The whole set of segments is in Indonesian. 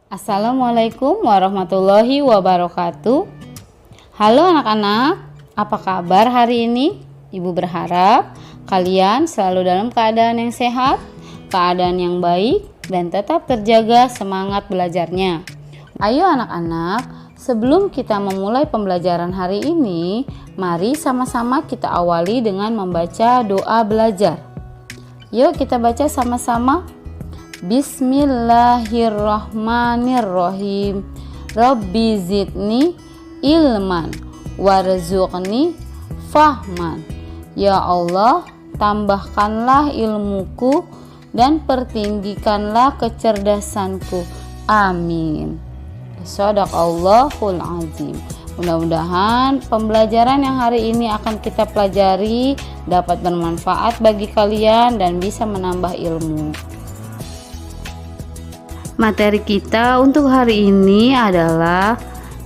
Assalamualaikum warahmatullahi wabarakatuh. Halo anak-anak, apa kabar hari ini? Ibu berharap kalian selalu dalam keadaan yang sehat, keadaan yang baik, dan tetap terjaga semangat belajarnya. Ayo anak-anak, sebelum kita memulai pembelajaran hari ini, mari sama-sama kita awali dengan membaca doa belajar. Yuk kita baca sama-sama. Bismillahirrahmanirrahim. Rabbi zidni ilman warzuqni fahman. Ya Allah, tambahkanlah ilmuku dan pertinggikanlah kecerdasanku. Amin. Shadaqallahul azim. Mudah-mudahan pembelajaran yang hari ini akan kita pelajari dapat bermanfaat bagi kalian dan bisa menambah ilmu. Materi kita untuk hari ini adalah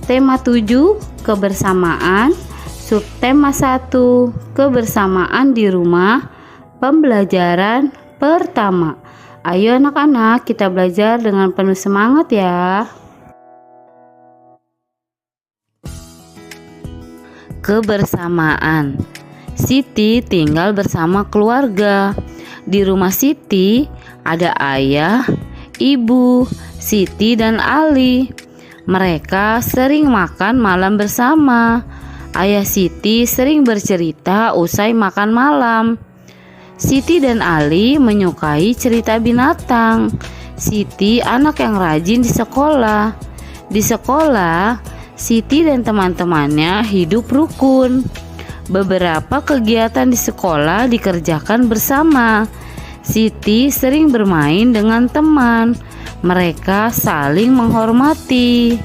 tema 7, kebersamaan, subtema 1, kebersamaan di rumah, pembelajaran pertama. Ayo anak-anak, kita belajar dengan penuh semangat ya. Kebersamaan. Siti tinggal bersama keluarga. Di rumah Siti ada ayah, ibu, Siti dan Ali. Mereka sering makan malam bersama. Ayah Siti sering bercerita usai makan malam. Siti dan Ali menyukai cerita binatang. Siti anak yang rajin di sekolah. Di sekolah, Siti dan teman-temannya hidup rukun. Beberapa kegiatan di sekolah dikerjakan bersama. Siti sering bermain dengan teman. Mereka saling menghormati.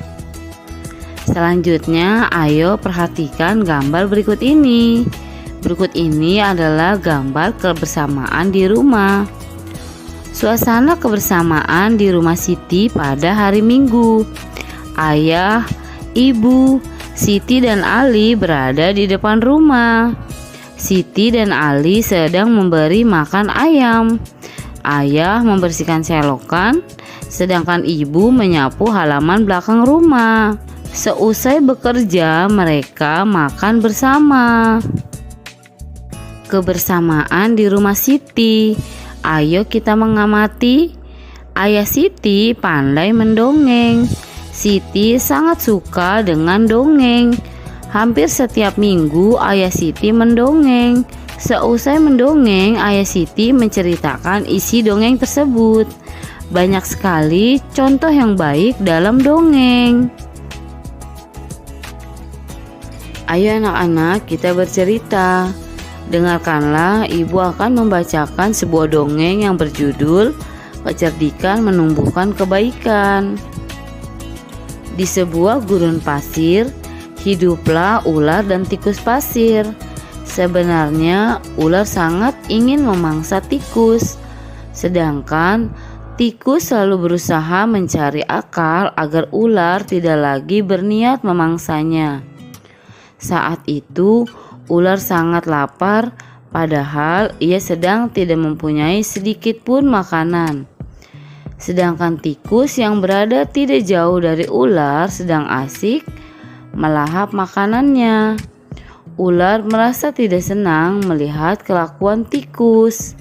Selanjutnya, ayo perhatikan gambar berikut ini. Berikut ini adalah gambar kebersamaan di rumah. Suasana kebersamaan di rumah Siti pada hari Minggu. Ayah, ibu, Siti dan Ali berada di depan rumah. Siti dan Ali sedang memberi makan ayam. Ayah membersihkan selokan, sedangkan ibu menyapu halaman belakang rumah. Seusai bekerja, mereka makan bersama. Kebersamaan di rumah Siti. Ayo kita mengamati. Ayah Siti pandai mendongeng. Siti sangat suka dengan dongeng. Hampir setiap minggu ayah Siti mendongeng. Seusai mendongeng, ayah Siti menceritakan isi dongeng tersebut. Banyak sekali contoh yang baik dalam dongeng. Ayo anak-anak, kita bercerita. Dengarkanlah, ibu akan membacakan sebuah dongeng yang berjudul Kecerdikan Menumbuhkan Kebaikan. Di sebuah gurun pasir, hiduplah ular dan tikus pasir. Sebenarnya ular sangat ingin memangsa tikus, sedangkan tikus selalu berusaha mencari akal agar ular tidak lagi berniat memangsanya. Saat itu ular sangat lapar, padahal ia sedang tidak mempunyai sedikit pun makanan. Sedangkan tikus yang berada tidak jauh dari ular sedang asik melahap makanannya. Ular merasa tidak senang melihat kelakuan tikus.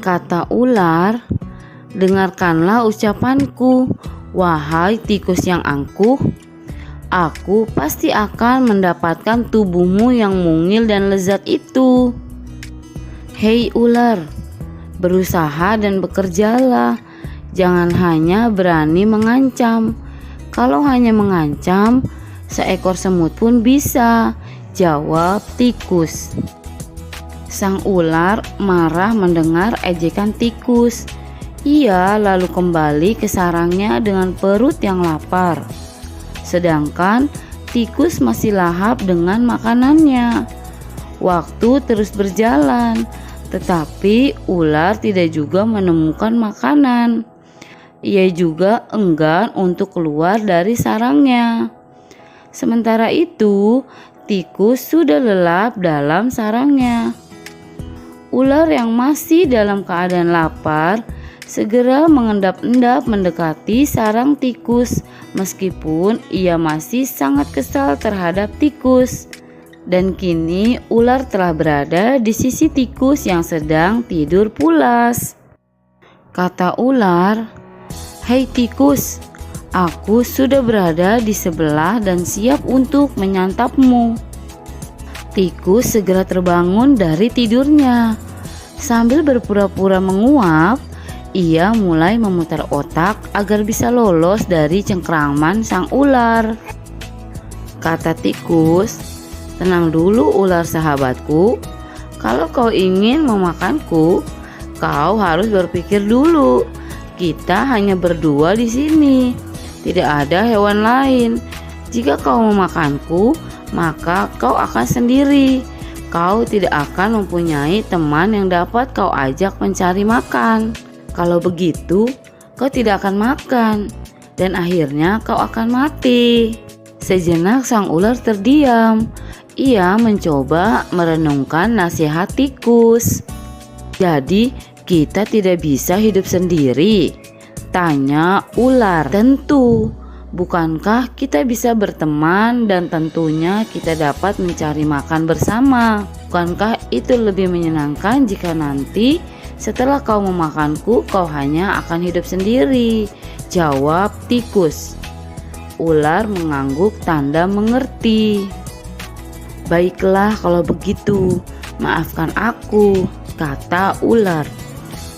Kata ular, "Dengarkanlah ucapanku, wahai tikus yang angkuh. Aku pasti akan mendapatkan tubuhmu yang mungil dan lezat itu." Hei ular, berusaha dan bekerjalah. Jangan hanya berani mengancam. Kalau hanya mengancam, seekor semut pun bisa, jawab tikus. Sang ular marah mendengar ejekan tikus. Ia lalu kembali ke sarangnya dengan perut yang lapar. Sedangkan tikus masih lahap dengan makanannya. Waktu terus berjalan, tetapi ular tidak juga menemukan makanan. Ia juga enggan untuk keluar dari sarangnya. Sementara itu, tikus sudah lelap dalam sarangnya. Ular yang masih dalam keadaan lapar segera mengendap-endap mendekati sarang tikus meskipun ia masih sangat kesal terhadap tikus. Dan kini ular telah berada di sisi tikus yang sedang tidur pulas. Kata ular, "Hei tikus, aku sudah berada di sebelah dan siap untuk menyantapmu." Tikus segera terbangun dari tidurnya. Sambil berpura-pura menguap, ia mulai memutar otak agar bisa lolos dari cengkraman sang ular. Kata tikus, "Tenang dulu ular sahabatku. Kalau kau ingin memakanku, kau harus berpikir dulu. Kita hanya berdua di sini. Tidak ada hewan lain. Jika kau memakanku, maka kau akan sendiri. Kau tidak akan mempunyai teman yang dapat kau ajak mencari makan. Kalau begitu, kau tidak akan makan dan akhirnya kau akan mati." Sejenak sang ular terdiam. Ia mencoba merenungkan nasihat tikus. "Jadi kita tidak bisa hidup sendiri?" tanya ular. "Tentu. Bukankah kita bisa berteman dan tentunya kita dapat mencari makan bersama? Bukankah itu lebih menyenangkan jika nanti setelah kau memakanku kau hanya akan hidup sendiri?" jawab tikus. Ular mengangguk tanda mengerti. "Baiklah kalau begitu, maafkan aku," kata ular.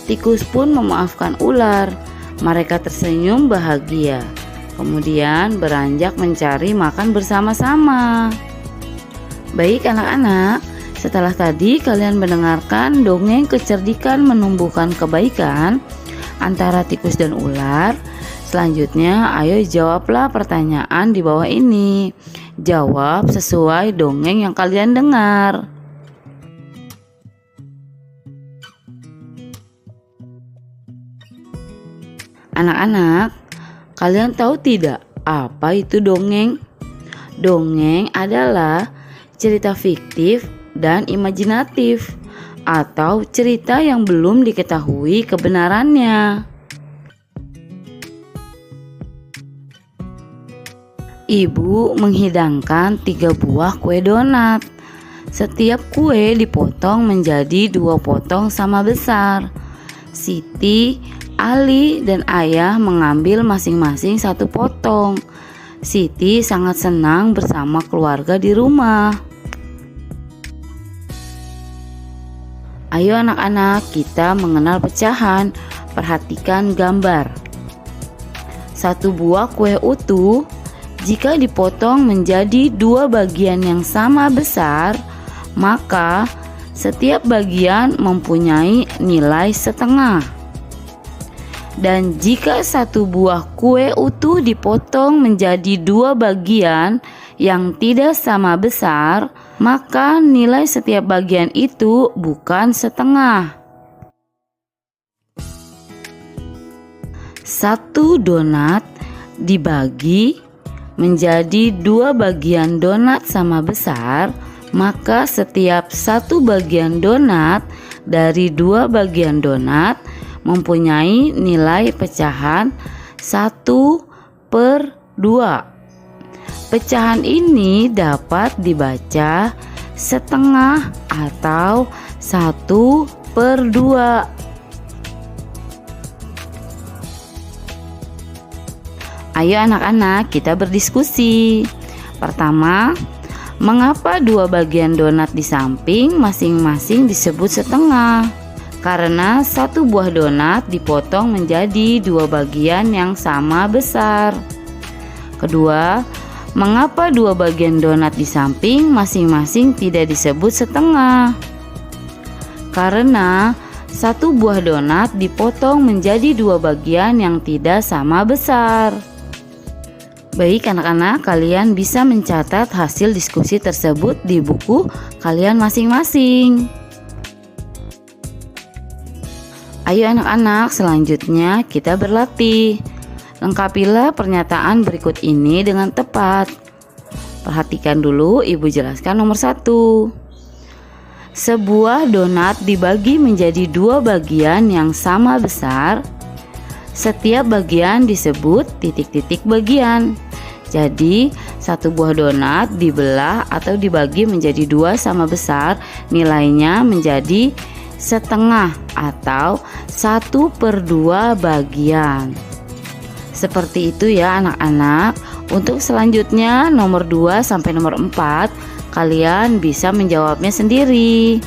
Tikus pun memaafkan ular. Mereka tersenyum bahagia. Kemudian beranjak mencari makan bersama-sama. Baik anak-anak, setelah tadi kalian mendengarkan dongeng kecerdikan menumbuhkan kebaikan antara tikus dan ular. Selanjutnya ayo jawablah pertanyaan di bawah ini. Jawab sesuai dongeng yang kalian dengar. Anak-anak, kalian tahu tidak apa itu dongeng? Dongeng adalah cerita fiktif dan imajinatif atau cerita yang belum diketahui kebenarannya. Ibu menghidangkan 3 buah kue donat. Setiap kue dipotong menjadi 2 potong sama besar. Siti, Ali, dan Ayah mengambil masing-masing 1 potong. Siti sangat senang bersama keluarga di rumah. Ayo anak-anak, kita mengenal pecahan. Perhatikan gambar. 1 buah kue utuh jika dipotong menjadi 2 bagian yang sama besar, maka setiap bagian mempunyai nilai setengah. Dan jika 1 buah kue utuh dipotong menjadi 2 bagian yang tidak sama besar, maka nilai setiap bagian itu bukan setengah. 1 donat dibagi menjadi 2 bagian donat sama besar, maka setiap 1 bagian donat dari 2 bagian donat mempunyai nilai pecahan 1/2. Pecahan ini dapat dibaca setengah atau 1/2. Ayo anak-anak, kita berdiskusi. Pertama, mengapa 2 bagian donat di samping masing-masing disebut setengah? Karena 1 buah donat dipotong menjadi 2 bagian yang sama besar. Kedua, mengapa 2 bagian donat di samping masing-masing tidak disebut setengah? Karena 1 buah donat dipotong menjadi 2 bagian yang tidak sama besar. Baik anak-anak, kalian bisa mencatat hasil diskusi tersebut di buku kalian masing-masing. Ayo anak-anak, selanjutnya kita berlatih. Lengkapilah pernyataan berikut ini dengan tepat. Perhatikan dulu, Ibu jelaskan nomor 1. Sebuah donat dibagi menjadi dua bagian yang sama besar. Setiap bagian disebut titik-titik bagian. Jadi, satu buah donat dibelah atau dibagi menjadi dua sama besar, nilainya menjadi setengah atau 1/2 bagian. Seperti itu ya anak-anak. Untuk selanjutnya nomor 2 sampai nomor 4, kalian bisa menjawabnya sendiri.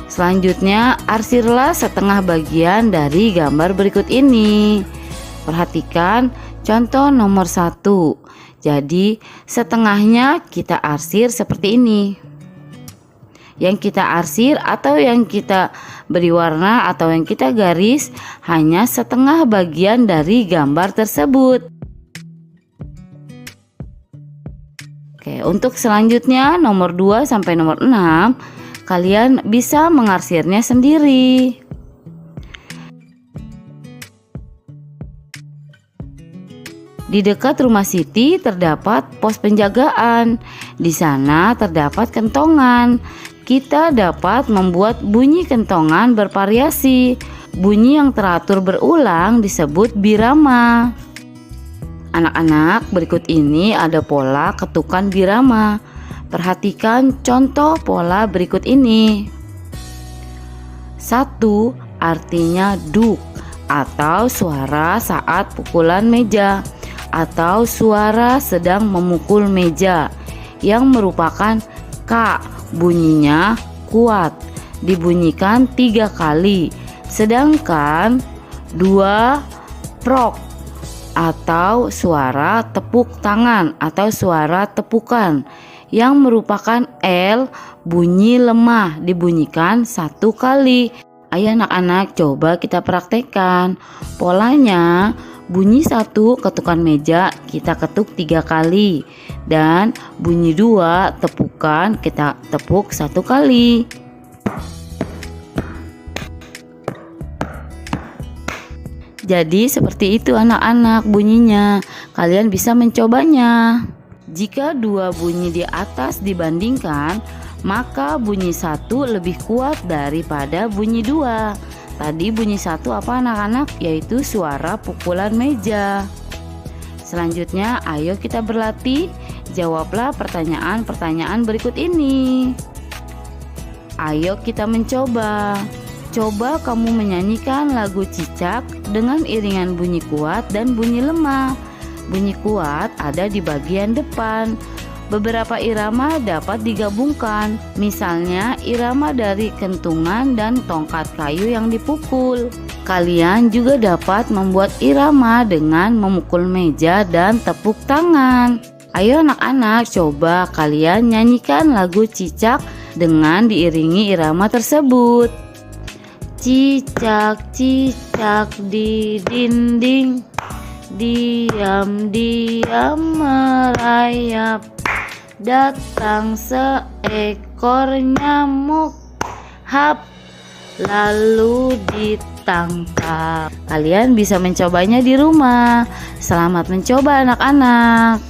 Selanjutnya, arsirlah setengah bagian dari gambar berikut ini. Perhatikan contoh nomor 1. Jadi, setengahnya kita arsir seperti ini. Yang kita arsir atau yang kita beri warna atau yang kita garis hanya setengah bagian dari gambar tersebut. Oke, untuk selanjutnya nomor 2 sampai nomor 6, kalian bisa mengarsirnya sendiri. Di dekat rumah Siti terdapat pos penjagaan. Di sana terdapat kentongan. Kita dapat membuat bunyi kentongan bervariasi. Bunyi yang teratur berulang disebut birama. Anak-anak, berikut ini ada pola ketukan birama. Perhatikan contoh pola berikut ini. 1. Artinya duk atau suara saat pukulan meja atau suara sedang memukul meja, yang merupakan K. Bunyinya kuat, dibunyikan 3 kali. Sedangkan 2. Prok atau suara tepuk tangan atau suara tepukan, yang merupakan L. Bunyi lemah, dibunyikan 1 kali. Ayo anak-anak, coba kita praktekkan. Polanya, bunyi 1 ketukan meja kita ketuk 3 kali, dan bunyi 2 tepukan kita tepuk 1 kali. Jadi seperti itu anak-anak bunyinya. Kalian bisa mencobanya. Jika 2 bunyi di atas dibandingkan, maka bunyi 1 lebih kuat daripada bunyi 2. Tadi bunyi 1 apa anak-anak? Yaitu suara pukulan meja. Selanjutnya ayo kita berlatih. Jawablah pertanyaan-pertanyaan berikut ini. Ayo kita mencoba. Coba kamu menyanyikan lagu Cicak dengan iringan bunyi kuat dan bunyi lemah. Bunyi kuat ada di bagian depan. Beberapa irama dapat digabungkan, misalnya irama dari kentungan dan tongkat kayu yang dipukul. Kalian juga dapat membuat irama dengan memukul meja dan tepuk tangan. Ayo anak-anak, coba kalian nyanyikan lagu Cicak dengan diiringi irama tersebut. Cicak, cicak di dinding, diam-diam merayap. Datang seekor nyamuk, hap, lalu ditangkap. Kalian bisa mencobanya di rumah. Selamat mencoba anak-anak.